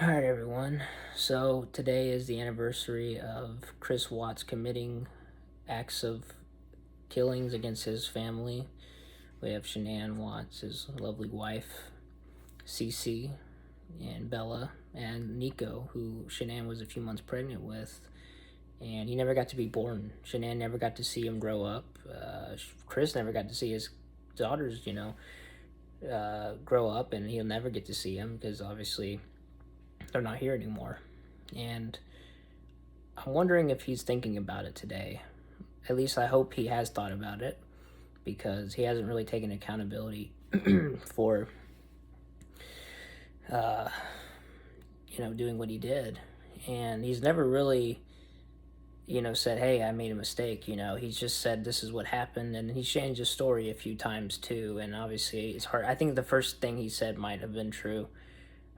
All right, everyone. So today is the anniversary of Chris Watts committing acts of killings against his family. We have Shanann Watts, his lovely wife, Cece, and Bella, and Nico, who Shanann was a few months pregnant with, and he never got to be born. Shanann never got to see him grow up. Chris never got to see his daughters, grow up, and he'll never get to see them because obviously they're not here anymore. And I'm wondering if he's thinking about it today. At least I hope he has thought about it because he hasn't really taken accountability for, uh, doing what he did. And he's never really, said, hey, I made a mistake. He's just said this is what happened. And he's changed his story a few times too. And obviously it's hard. I think the first thing he said might have been true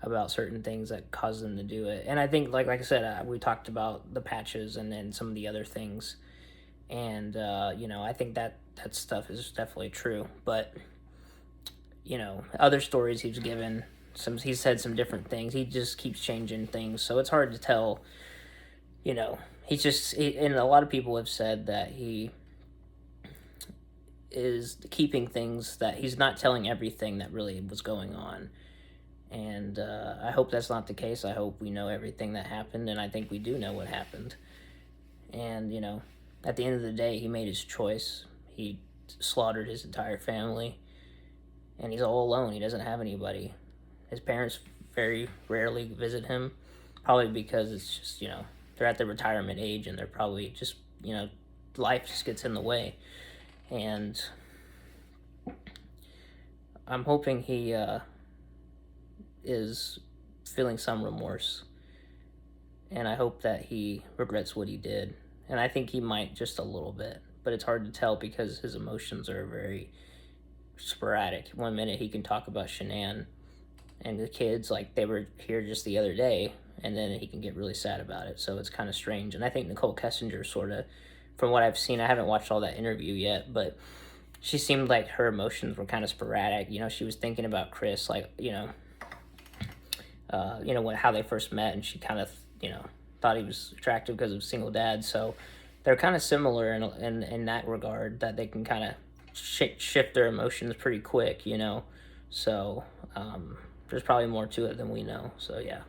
about certain things that caused them to do it. And I think, like I said, we talked about the patches and then some of the other things. And I think that stuff is definitely true. But other stories he's given, he said some different things. He just keeps changing things, so it's hard to tell. And a lot of people have said that he is keeping things, that he's not telling everything that really was going on. And I hope that's not the case. I hope we know everything that happened, and I think we do know what happened. And, at the end of the day, he made his choice. He slaughtered his entire family, and he's all alone. He doesn't have anybody. His parents very rarely visit him, probably because it's just, they're at the retirement age, and they're probably just, life just gets in the way. And I'm hoping he is feeling some remorse, and I hope that he regrets what he did. And I think he might, just a little bit, but it's hard to tell because his emotions are very sporadic. One minute he can talk about Shanann and the kids like they were here just the other day, and then he can get really sad about it. So it's kind of strange. And I think Nicole Kessinger sort of, from what I've seen, I haven't watched all that interview yet, but she seemed like her emotions were kind of sporadic. She was thinking about Chris, like, how they first met, and she kind of, thought he was attractive because of single dad. So they're kind of similar in that regard, that they can kind of shift their emotions pretty quick. So there's probably more to it than we know. So yeah.